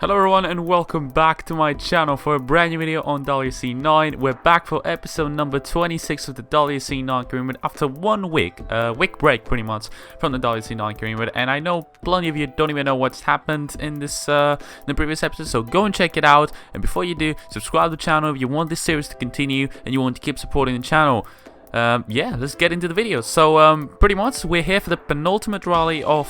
Hello everyone and welcome back to my channel for a brand new video on WRC 9. We're back for episode number 26 of the WRC 9 career mode after 1 week, week break pretty much from the WRC 9 career mode. And I know plenty of you don't even know what's happened in this in the previous episode, so go and check it out. And before you do, subscribe to the channel if you want this series to continue and you want to keep supporting the channel. Yeah, let's get into the video. So, pretty much we're here for the penultimate rally of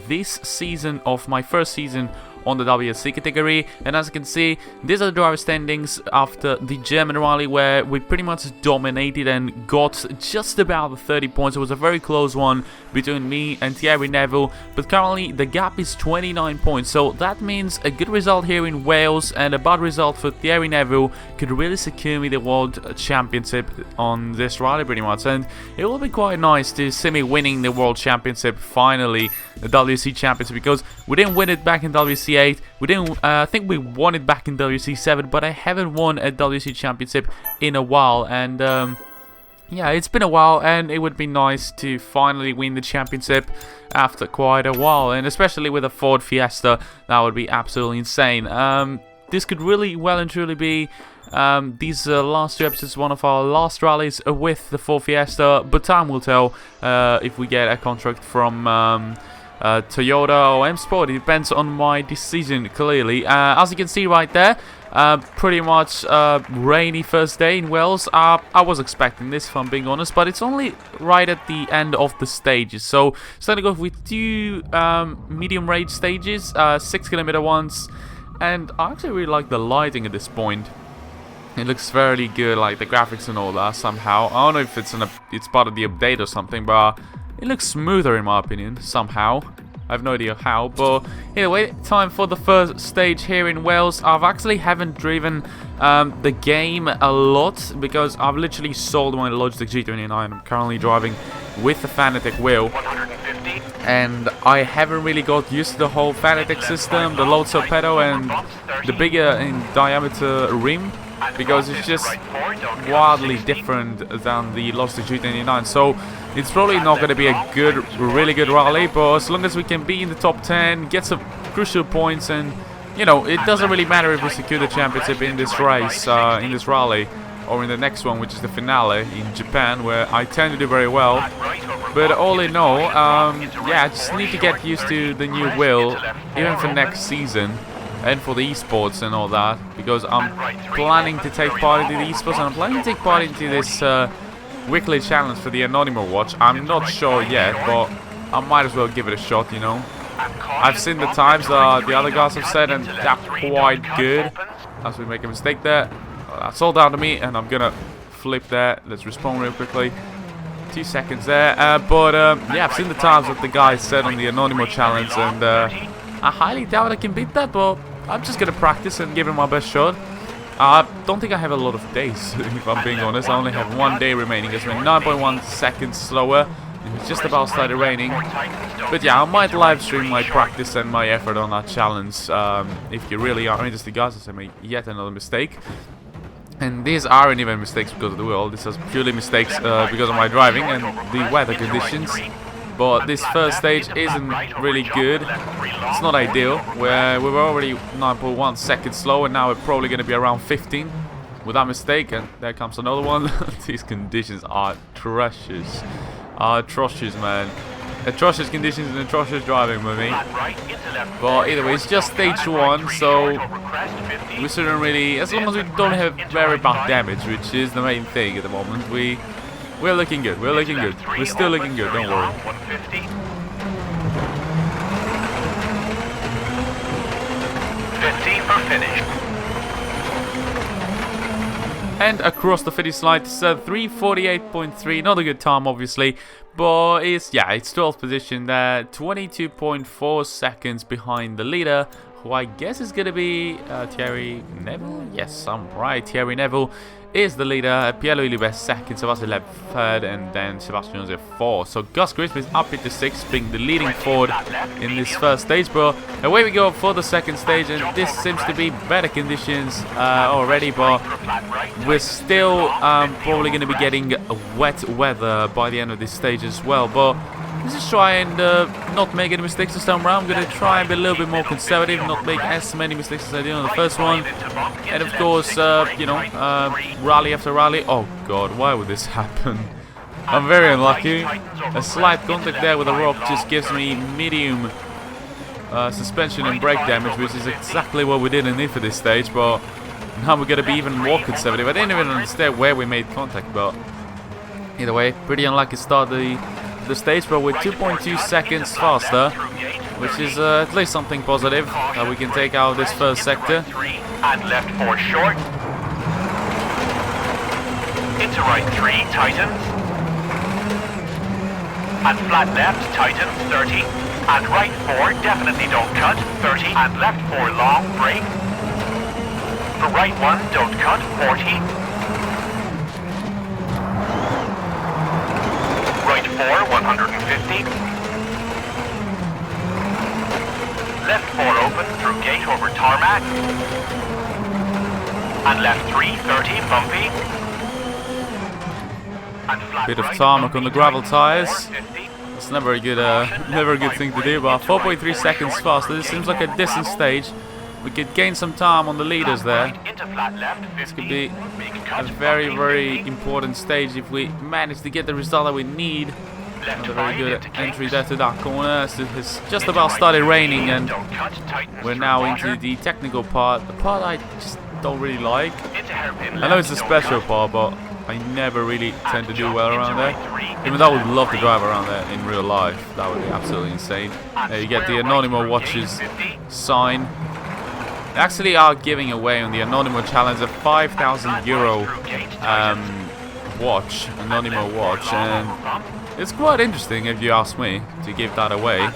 this season, of my first season on the WRC category. And as you can see, these are the driver standings after the German rally, where we pretty much dominated and got just about the 30 points. It was a very close one between me and Thierry Neville, but currently the gap is 29 points, so that means a good result here in Wales and a bad result for Thierry Neville could really secure me the World Championship on this rally pretty much. And it will be quite nice to see me winning the World Championship finally, the WRC Championship, because we didn't win it back in WRC 8. We didn't. I think we won it back in WRC 7, but I haven't won a WRC Championship in a while. And yeah, it's been a while, and it would be nice to finally win the championship after quite a while, and especially with a Ford Fiesta, that would be absolutely insane. This could really well and truly be these last two episodes, one of our last rallies with the Ford Fiesta, but time will tell if we get a contract from Toyota or M Sport. It depends on my decision, clearly. As you can see right there, pretty much rainy first day in Wales. I was expecting this, if I'm being honest, but it's only right at the end of the stages. So starting to go with two medium range stages, 6-kilometer ones, and I actually really like the lighting at this point. It looks very good, like the graphics and all that somehow. I don't know if it's part of the update or something, but it looks smoother in my opinion, somehow. I have no idea how, but anyway, time for the first stage here in Wales. I've actually haven't driven the game a lot because I've literally sold my Logitech G29. I'm currently driving with the Fanatec wheel, and I haven't really got used to the whole Fanatec system, the low torpedo and the bigger in diameter rim, because it's just wildly different than the Logitech G29. So it's probably not going to be a really good rally, but as long as we can be in the top 10, get some crucial points, and you know, it doesn't really matter if we secure the championship in this race, in this rally, or in the next one, which is the finale in Japan, where I tend to do very well. But all in all, yeah, I just need to get used to the new wheel, even for next season, and for the esports and all that, because I'm planning to take part in the esports, and I'm planning to take part into this weekly challenge for the Anonymous watch. I'm not sure yet, but I might as well give it a shot, you know. I've seen the times the other guys have said, and they're quite good. As we make a mistake there, that's all down to me, and I'm gonna flip that. Let's respawn real quickly. 2 seconds there, but yeah, I've seen the times that the guys said on the Anonymous challenge, and I highly doubt I can beat that, but I'm just gonna practice and give it my best shot. I don't think I have a lot of days, if I'm being honest. I only have 1 day remaining. It's been 9.1 seconds slower. It's just about started raining. But yeah, I might live stream my practice and my effort on that challenge. If you really are interested, guys, I made yet another mistake. And these aren't even mistakes because of the wheel. These are purely mistakes because of my driving and the weather conditions. But this first stage isn't really good. It's not ideal. We were already 9.1 seconds slow, and now we're probably going to be around 15 with that mistake. And there comes another one. These conditions are atrocious. Atrocious, man. Atrocious conditions and atrocious driving with me. But either way, it's just stage 1, so we shouldn't really, as long as we don't have very bad damage, which is the main thing at the moment, we're looking good. We're looking good. We're still looking good, don't worry. 15 for finish. And across the finish line, it's 3:48.3. Not a good time, obviously, but it's 12th position there, 22.4 seconds behind the leader, who I guess is going to be Thierry Neville. Yes, I'm right. Thierry Neville is the leader. Pierre-Louis Libes second, Sebastian Loeb third, and then Sebastian Joseph fourth. So Gus Grisby is up into 6th, being the leading Ford in this first stage. But away we go for the second stage, and this seems to be better conditions already, but we're still probably going to be getting wet weather by the end of this stage as well. But let's just try and not make any mistakes this time around. I'm going to try and be a little bit more conservative, not make as many mistakes as I did on the first one. And of course, you know, rally after rally. Oh god, why would this happen? I'm very unlucky. A slight contact there with a rock just gives me medium suspension and brake damage, which is exactly what we didn't need for this stage, but now we're going to be even more conservative. I didn't even understand where we made contact, but either way, pretty unlucky start the stage, but we're 2.2 seconds faster, which is at least something positive that we can take out of this first sector. And left 4 short. Into right 3, tightens. And flat left, tightens, 30. And right 4, definitely don't cut, 30. And left 4 long, brake. For right 1, don't cut, 40. Right 4, 150. Left 4 open through gate over tarmac. And left 3, 30, bumpy. And flat Bit of right, tarmac on the gravel tyres. 50. It's never a good thing to do, but 4.3 seconds faster. This seems like a decent stage. We could gain some time on the leaders there. This could be a very, very important stage if we manage to get the result that we need. Another very good entry there to that corner. So it's just about started raining, and we're now into the technical part. The part I just don't really like. I know it's a special part, but I never really tend to do well around there. Even though I would love to drive around there in real life. That would be absolutely insane. There you get the Anonymous Watches sign. They actually are giving away on the Anonymous challenge a €5,000 watch, Anonymous watch, and it's quite interesting, if you ask me, to give that away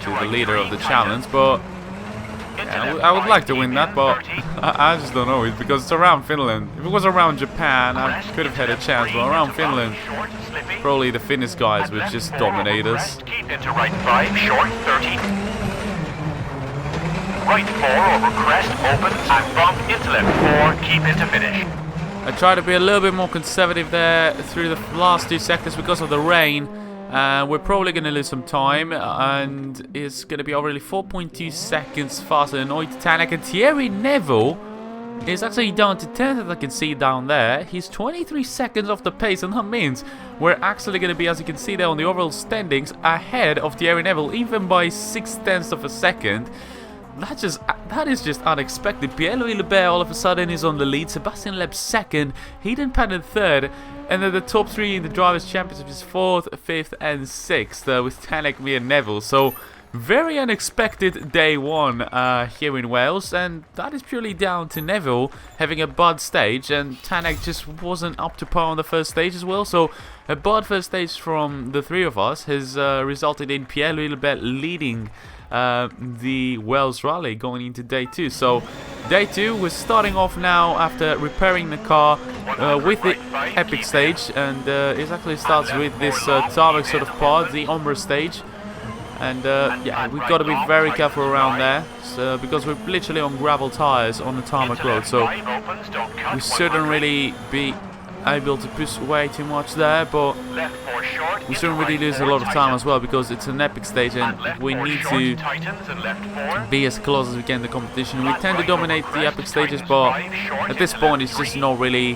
to the leader of the challenge. But yeah, I would like to win that, but I just don't know. It's because it's around Finland. If it was around Japan, I could have had a chance, but around Finland, probably the Finnish guys would just dominate us. Keep into right 5, short, 30. Right 4 over crest, open, and bump into left 4, keep into finish. I try to be a little bit more conservative there through the last 2 sectors because of the rain. We're probably going to lose some time, and it's going to be already 4.2 seconds faster than Titanic. And Thierry Neville is actually down to 10th, as I can see down there. He's 23 seconds off the pace, and that means we're actually going to be, as you can see there on the overall standings, ahead of Thierry Neville, even by 0.6 of a second. That is just unexpected. Pierre-Louis Lebert all of a sudden is on the lead. Sebastian Loeb second. Hayden Paddon third. And then the top 3 in the Drivers' Championship is 4th, 5th and 6th with Tanak, me and Neville. So very unexpected day 1 here in Wales. And that is purely down to Neville having a bad stage. And Tanak just wasn't up to par on the first stage as well. So a bad first stage from the 3 of us has resulted in Pierre-Louis Lebert leading the Wales Rally going into day 2. So day 2, we're starting off now after repairing the car with the epic stage, and it actually starts with this tarmac sort of part, the Ombre stage. And yeah, we've got to be very careful around there, so, because we're literally on gravel tires on the tarmac road, so we shouldn't really be able to push way too much there, but we shouldn't really lose a lot of time as well, because it's an epic stage and we need to be as close as we can to the competition. We tend to dominate the epic stages, but at this point it's just not really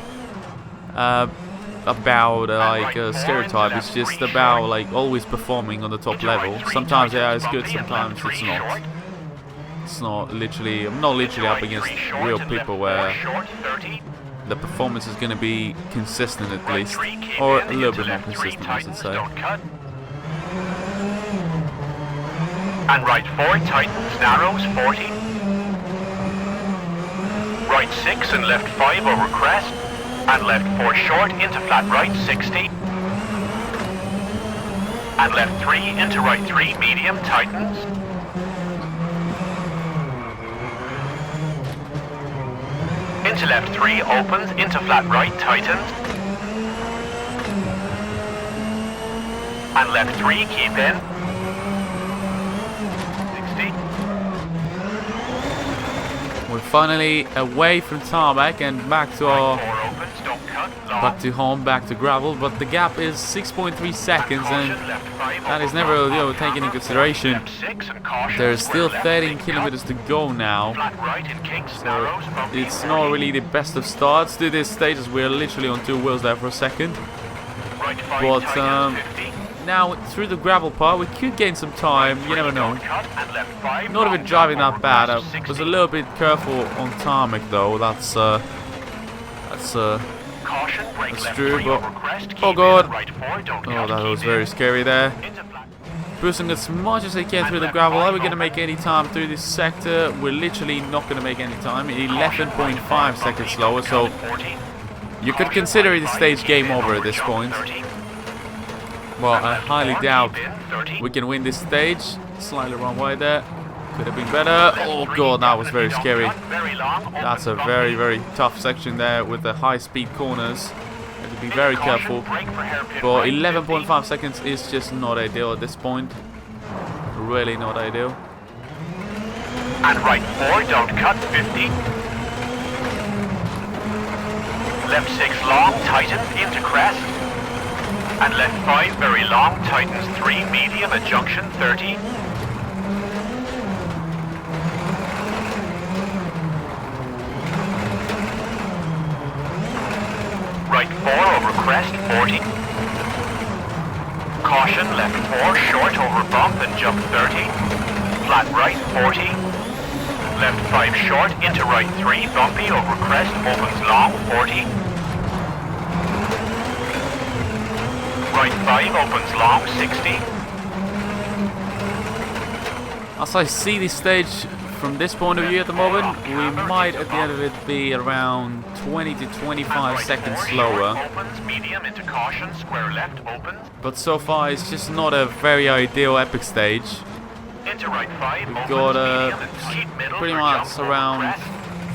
about like a stereotype. It's just about like always performing on the top level. Sometimes yeah, it's good, sometimes it's not. It's not literally, I'm not literally up against real people where the performance is going to be consistent at least, or a little bit more consistent, I should say. And right 4 tightens, narrows, 40. Right 6 and left 5 over crest. And left 4 short into flat right, 60. And left 3 into right 3, medium, tightens. Into left 3, opens, into flat right, tightens. And left 3, keep in. 60. We're finally away from tarmac and back to our back to home, back to gravel, but the gap is 6.3 seconds, and that is never taken into consideration. There's still 13 kilometers to go now, so it's not really the best of starts to this stage, as we're literally on two wheels there for a second. But now through the gravel part we could gain some time, you never know. Not even driving that bad. I was a little bit careful on tarmac though, that's true, but oh god, oh that was very scary there. Boosting as much as I can through the gravel. Are we going to make any time through this sector? We're literally not going to make any time. 11.5 seconds slower, so you could consider the stage game over at this point. Well, I highly doubt we can win this stage. Slightly wrong way there. Could have been better. Oh god, that was very scary. That's a very, very tough section there with the high-speed corners. Have to be very careful. But 11.5 seconds is just not ideal at this point. Really not ideal. And right 4, don't cut, 50. Left 6 long, tighten into crest. And left 5 very long, tightens 3 medium at junction 30. Right 4 over crest 40. Caution left 4 short over bump and jump 30. Flat right 40. Left 5 short into right 3 bumpy over crest opens long 40. Right 5 opens long 60. As I see this stage from this point of view at the moment, we might at the end of it be around 20 to 25 seconds slower. But so far it's just not a very ideal epic stage. We've got pretty much around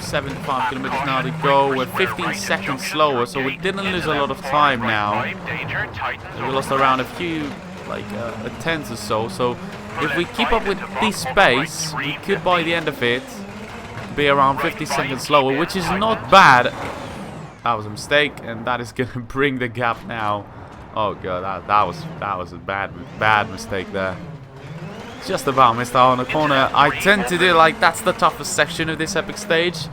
75 kilometers now to go. We're 15 seconds slower, so we didn't lose a lot of time now. We lost around a few, like a tenth or so. So if we keep up with this pace, we could by the end of it be around 50 seconds slower, which is not bad. That was a mistake, and that is gonna bring the gap now. Oh god, that was a bad mistake there. Just about missed out on the corner. I tend to do like that's the toughest section of this epic stage,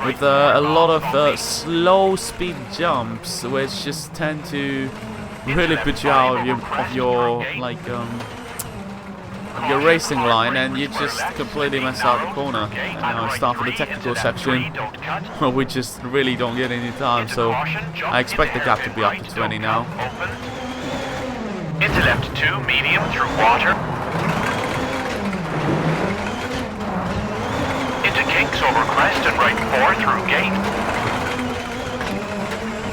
with a lot of slow speed jumps, which just tend to really put you out of your racing line, and you just completely mess out the corner. And now I start for the technical section, where we just really don't get any time. So I expect the gap to be up to 20 now. Into left 2 medium through water. Into kinks over crest and right 4 through gate.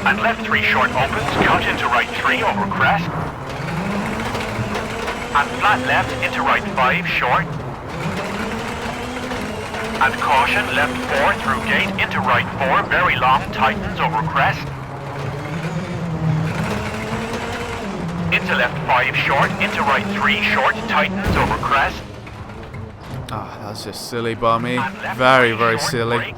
And left 3 short opens, cut into right 3 over crest. And flat left into right 5 short. And caution left 4 through gate into right 4 very long tightens over crest. Into left 5 short, into right 3 short, tightens over crest. Ah, that's just silly by me. Very, very silly.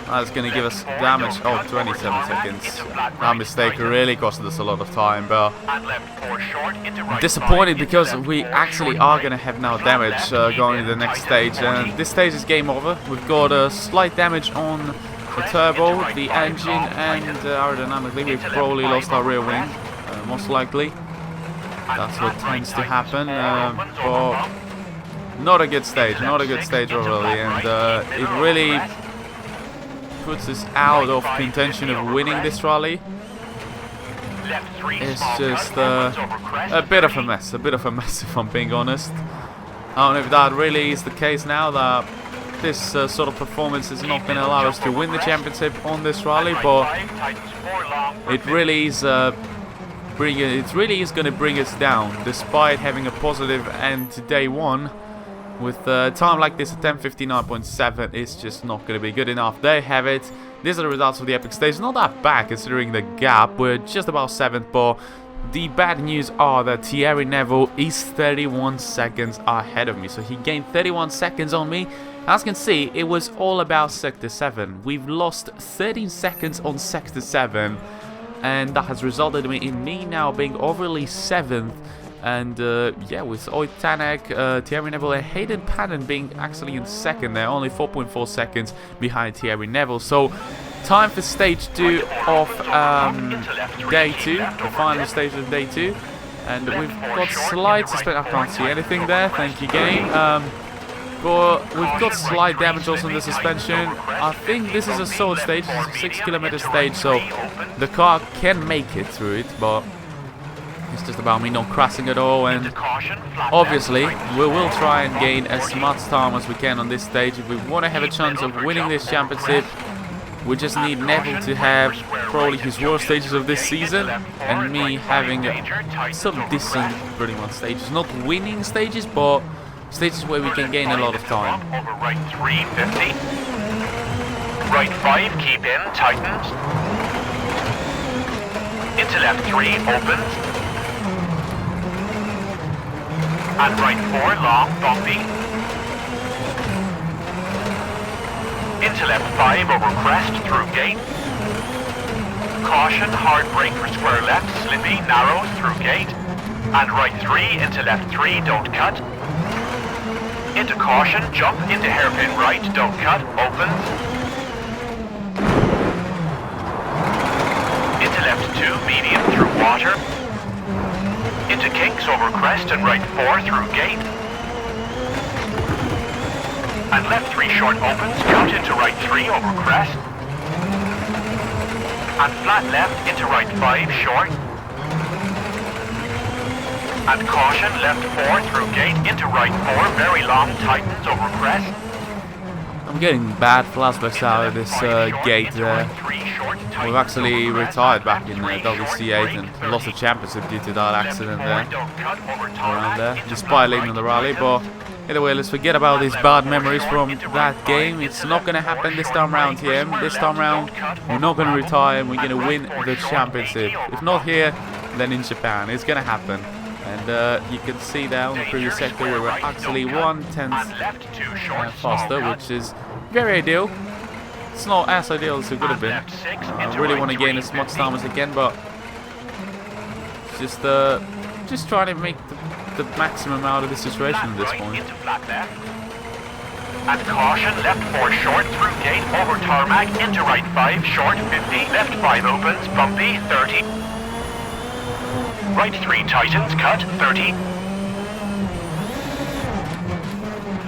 That's going to give us damage. Oh, 27 seconds. That mistake really costed us a lot of time, but I'm disappointed because we actually are going to have now damage going to the next stage. And this stage is game over. We've got a slight damage on the turbo, the engine, and aerodynamically we've probably lost our rear wing. Most likely. That's what tends to happen. But not a good stage. Not a good stage overall. And it really puts us out of contention of winning this rally. It's just a bit of a mess. A bit of a mess, if I'm being honest. I don't know if that really is the case now, that this sort of performance is not going to allow us to win the championship on this rally, but it really is going to bring us down, despite having a positive end to day one. With a time like this, a 10:59.7 is just not going to be good enough. There you have it. These are the results of the epic stage. Not that bad considering the gap. We're just about 7th, but the bad news are that Thierry Neville is 31 seconds ahead of me. So he gained 31 seconds on me. As you can see, it was all about Sector 7. We've lost 13 seconds on Sector 7. And that has resulted in me now being overly 7th. And yeah, with Oid Tanak, Thierry Neville and Hayden Paddon being actually in 2nd there. Only 4.4 seconds behind Thierry Neville. So time for stage 2 of day 2. The final stage of day 2. And we've got slight suspension. I can't see anything there. Thank you, game. But we've got slight damage also in the suspension. I think this is a solid stage. It's a 6 kilometer stage, so the car can make it through it, but it's just about me not crashing at all. And obviously we will try and gain as much time as we can on this stage if we want to have a chance of winning this championship. We just need Neville to have probably his worst stages of this season, and me having some decent pretty much stages. Not winning stages, but stages where we can gain a lot of time. Over right 350. Right 5, keep in, tightens. Into left 3, opens. And right 4, long, bumpy. Into left 5, over crest, through gate. Caution, hard brake for square left, slippy, narrows, through gate. And right 3, into left 3, don't cut. Into caution, jump, into hairpin right, don't cut, opens. Into left 2, medium, through water. Into kinks, over crest and right 4, through gate. And left 3 short opens, cut into right 3, over crest. And flat left, into right 5, short. And caution, left 4 through gate, into right 4, very long, tightens over crest. I'm getting bad flashbacks out of this gate there. We've actually retired back in WC8 and lost the championship due to that accident there. Around there, despite leading the rally, but either way, let's forget about these bad memories from that game. It's not going to happen this time round here. This time round, we're not going to retire and we're going to win the championship. If not here, then in Japan. It's going to happen. And you can see there on the previous sector we were actually 1/10 faster, which is very ideal. It's not as ideal as it could have been. I really want to gain as much time as I can, but just trying to make the maximum out of the situation at this point. And caution, left 4 short, through gate, over tarmac, into right 5, short 50, left 5 opens, bumpy 30. Right 3 tightens, cut, 30.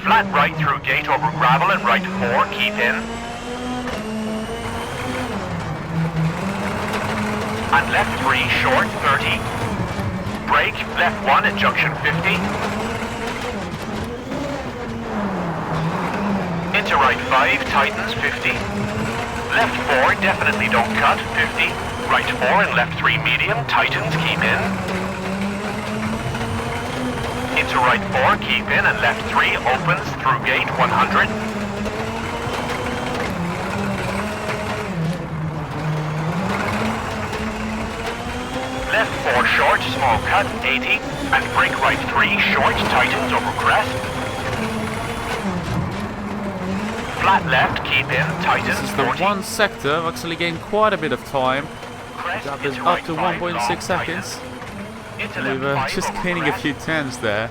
Flat right through gate over gravel and right 4, keep in. And left 3 short, 30. Brake, left 1 at junction 50. Into right 5, tightens, 50. Left 4, definitely don't cut, 50. Right 4 and left 3 medium, tightens, keep in. Into right 4, keep in, and left 3 opens through gate 100. Left 4 short, small cut, 80. And brake right 3 short, tightens over crest. Flat left, keep in, tightens, This is the 40. one sector. I've actually gained quite a bit of time. That is up to 1.6 seconds. We were just gaining a few tenths there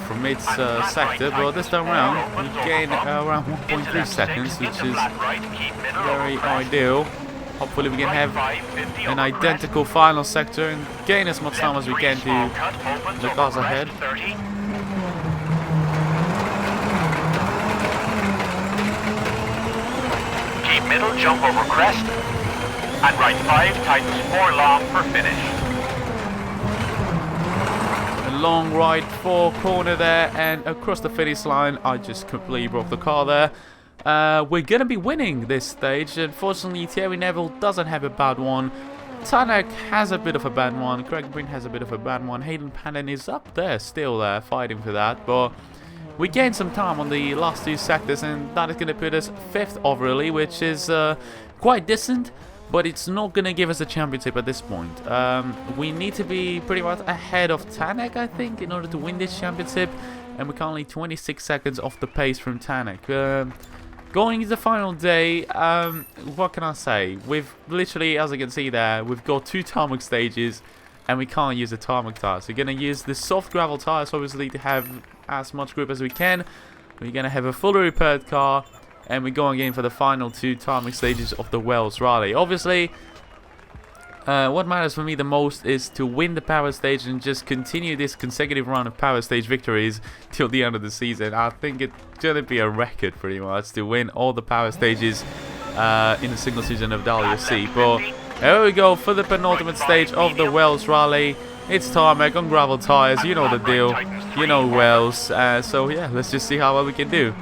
from its sector, but this time around we gained around 1.3 seconds, which is very ideal. Hopefully we can have an identical final sector and gain as much time as we can to the cars ahead. Keep middle, jump over crest. And right 5, tightens 4 long for finish. A long right 4 corner there, and across the finish line I just completely broke the car there. We're gonna be winning this stage. Unfortunately, Thierry Neville doesn't have a bad one. Tanak has a bit of a bad one. Craig Breen has a bit of a bad one. Hayden Paddon is up there still fighting for that, but we gained some time on the last 2 sectors, and that is going to put us 5th overall, which is quite decent but it's not going to give us a championship at this point. We need to be pretty much ahead of Tanak, I think, in order to win this championship, and we're currently 26 seconds off the pace from Tanak. Going into the final day, what can I say? We've literally, as you can see there, we've got 2 tarmac stages, and we can't use the tarmac tires. We're going to use the soft gravel tires, obviously, to have as much grip as we can. We're going to have a fully repaired car, and we're going in for the final 2 tarmac stages of the Wales Rally. Obviously, what matters for me the most is to win the power stage and just continue this consecutive run of power stage victories till the end of the season. I think it's going to be a record pretty much to win all the power stages in a single season of WRC. But here we go for the penultimate stage of the Wales Rally. It's tarmac on gravel tires, you know the deal, you know Wales. So yeah, let's just see how well we can do.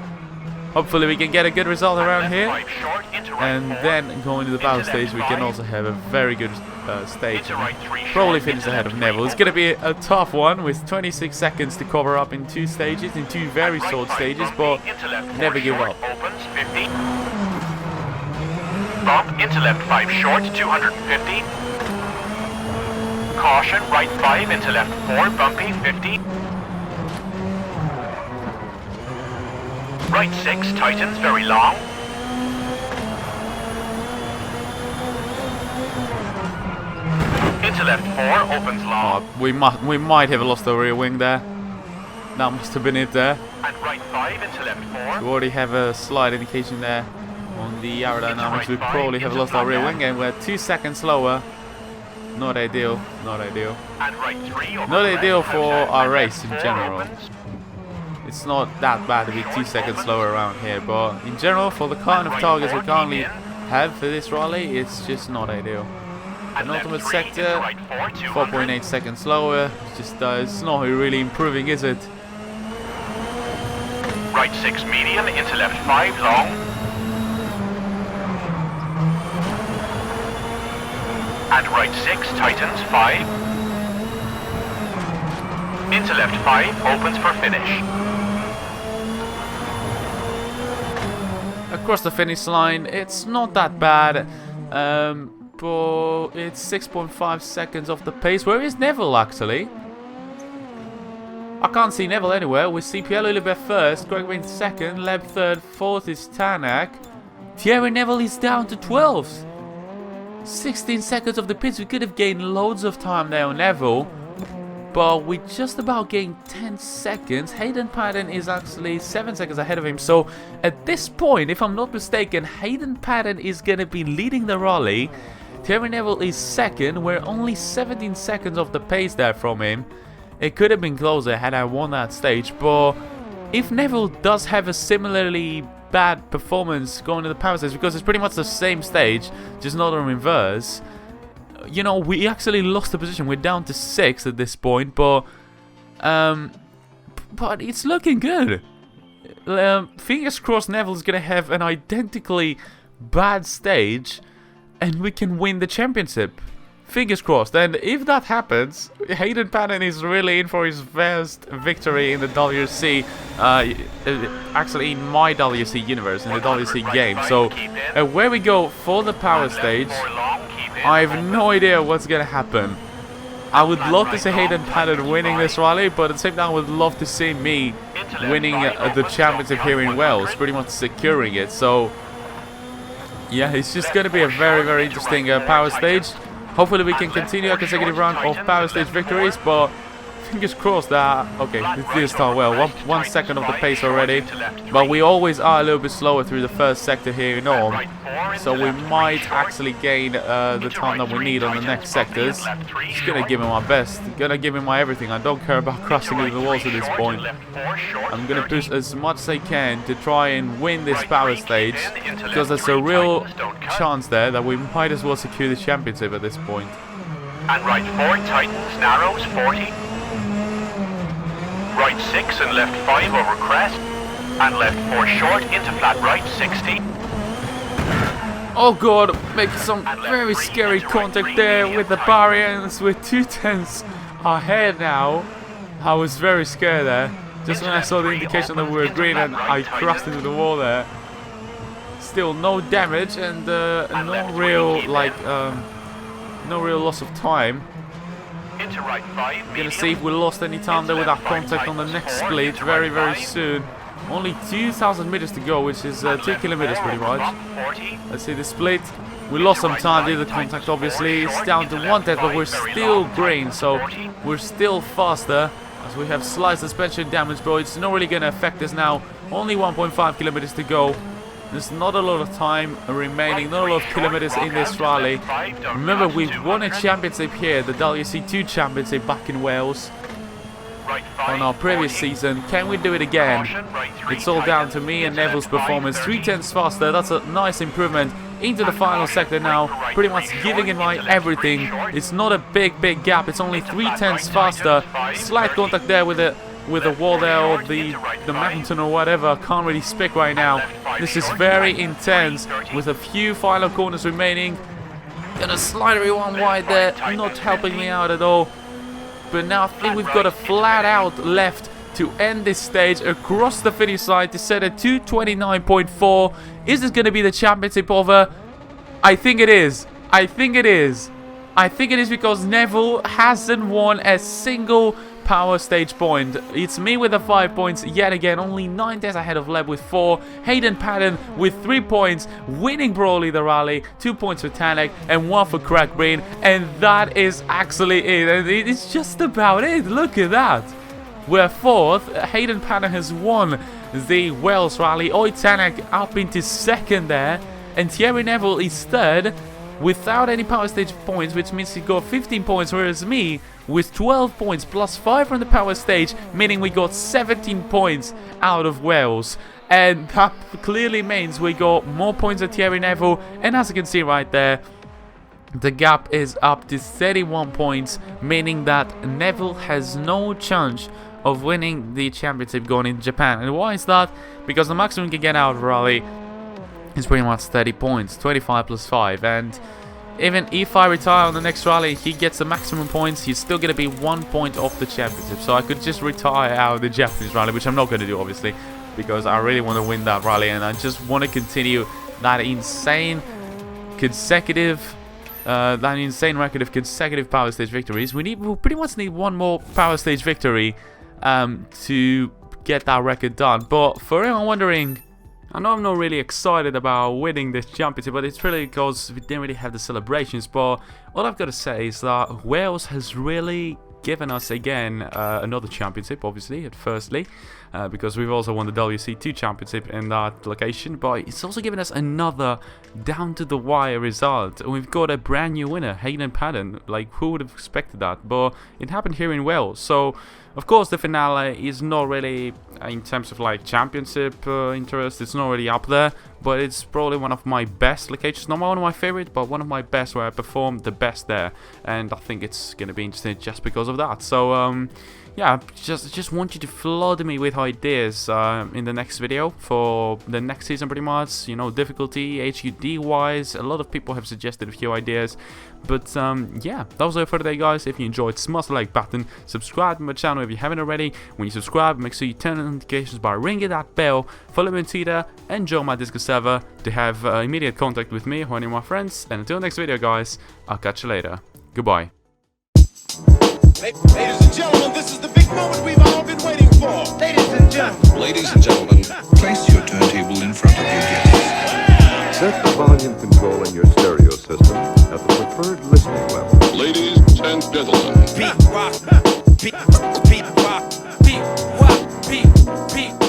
Hopefully we can get a good result around here, and then going to the power stage we can also have a very good stage and probably finish ahead of Neville. It's going to be a tough one with 26 seconds to cover up in 2 stages, in 2 very short stages, but never give up. Bump into left 5 short, 250. Caution, right 5 into left 4, bumpy, 50. Right 6 tightens, very long. Into left 4, opens long. Oh, we might have lost our rear wing there. That must have been it there. And right 5 into left 4. We already have a slight indication there on the aerodynamics. We probably have lost our rear wing and we're 2 seconds slower. Not ideal, not ideal. And right 3, not ideal for our race in general. It's not that bad to be 2 seconds slower around here, but in general, for the kind of targets we currently have for this rally, it's just not ideal. Penultimate sector, 4.8 seconds slower. It's not really improving, is it? Right 6 medium into left 5 long. And right 6 tightens 5. Into left 5 opens for finish. Across the finish line, it's not that bad, but it's 6.5 seconds off the pace. Where is Neville actually? I can't see Neville anywhere. We see Pierre Lulibert first, Greg Wayne second, Leb third, fourth is Tanak. Thierry Neville is down to 12th. 16 seconds of the pits. We could have gained loads of time there on Neville, but we just about gained 10 seconds. Hayden Paddon is actually 7 seconds ahead of him. So at this point, if I'm not mistaken, Hayden Paddon is going to be leading the rally. Thierry Neville is second. We're only 17 seconds off the pace there from him. It could have been closer had I won that stage, but if Neville does have a similarly bad performance going to the power stage, because it's pretty much the same stage, just not in reverse, you know, we actually lost the position. We're down to 6 at this point, but it's looking good. Fingers crossed Neville's gonna have an identically bad stage and we can win the championship. Fingers crossed. And if that happens, Hayden Paddon is really in for his first victory in the WRC, actually in my WRC universe, in the WRC game. So where we go for the power stage, I have no idea what's gonna happen. I would love to see Hayden Paddon winning this rally, but at the same time I would love to see me winning the championship here in Wales, pretty much securing it. So yeah, it's just gonna be a very, very interesting power stage. Hopefully we can continue a consecutive run of power stage victories, but fingers crossed that, okay, it did start well. One second of the pace already, but we always are a little bit slower through the first sector here in Orm, so we might actually gain the time that we need on the next sectors. Just gonna give him my best, gonna give him my everything. I don't care about crashing into the walls at this point. I'm gonna push as much as I can to try and win this power stage, because there's a real chance there that we might as well secure the championship at this point. And right 4 tightens, narrows, 40. Right 6 and left 5 over crest. And left 4 short into flat right, 60. Oh god, making some very scary contact there with the barriers with 2 tenths ahead now. I was very scared there. Just when I saw the indication that we were green and I crashed into the wall there. still no damage and no real no real loss of time. Into right 5, Gonna see if we lost any time there with our contact on the next split very, very soon. Only 2,000 meters to go, which is 2 kilometers pretty much. Let's see the split. We lost some time with the contact, obviously. It's down to 1/10, but we're still green, so we're still faster. As we have slight suspension damage, but it's not really gonna affect us now. Only 1.5 kilometers to go. There's not a lot of time remaining, not a lot of kilometers in this rally. Remember, we won a championship here, the WRC2 championship back in Wales on our previous season. Can we do it again? It's all down to me and Neville's performance. 3/10 faster, that's a nice improvement. Into the final sector now, pretty much giving it my everything. It's not a big gap, it's only 3/10 faster. Slight contact there with the wall there, or the mountain or whatever. Can't really speak right now. This is very intense with a few final corners remaining. Gonna slide everyone wide there, not helping me out at all. But now I think we've got a flat out left to end this stage across the finish line to set a 2:29.4. Is this gonna be the championship over? I think it is. I think it is. I think it is because Neville hasn't won a single power stage point. It's me with the 5 points yet again, only 9 days ahead of Leb with 4, Hayden Patton with 3 points, winning broadly the rally, 2 points for Tanek and 1 for Craig Breen, and that is actually it, and it's just about it. Look at that. We're 4th, Hayden Patton has won the Wales rally, Oi Tanek up into 2nd there, and Thierry Neville is 3rd without any power stage points, which means he got 15 points, whereas me with 12 points plus 5 from the power stage, meaning we got 17 points out of Wales. And that clearly means we got more points than Thierry Neville, and as you can see right there, the gap is up to 31 points, meaning that Neville has no chance of winning the championship going in Japan. And why is that? Because the maximum you can get out of rally is pretty much 30 points, 25 plus 5, and even if I retire on the next rally, he gets the maximum points, he's still going to be 1 point off the championship. So I could just retire out of the Japanese rally, which I'm not going to do, obviously, because I really want to win that rally, and I just want to continue that insane consecutive record of consecutive power stage victories. We pretty much need one more power stage victory to get that record done. But for anyone wondering, I know I'm not really excited about winning this championship, but it's really because we didn't really have the celebrations. But all I've got to say is that Wales has really given us again another championship, obviously, at firstly, because we've also won the WRC2 championship in that location, but it's also given us another down-to-the-wire result. We've got a brand new winner, Hayden Patton. Like, who would have expected that? But it happened here in Wales, so of course the finale is not really, in terms of like championship interest, it's not really up there, but it's probably one of my best locations. Not one of my favorite, but one of my best, where I performed the best there, and I think it's gonna be interesting just because of that. So yeah, just want you to flood me with ideas in the next video for the next season, pretty much. You know, difficulty, HUD wise, a lot of people have suggested a few ideas. But yeah, that was it for today, guys. If you enjoyed, smash the like button, subscribe to my channel if you haven't already. When you subscribe, make sure you turn on notifications by ringing that bell. Follow me on Twitter and join my Discord server to have immediate contact with me or any of my friends. And until next video, guys, I'll catch you later. Goodbye. Ladies and gentlemen, this is the big moment we've all been waiting for. Ladies and gentlemen, place your turntable in front of your guests. Set the volume control in your stereo system at the preferred listening level. Ladies and gentlemen. Beat rock, beat rock, beat rock, beat.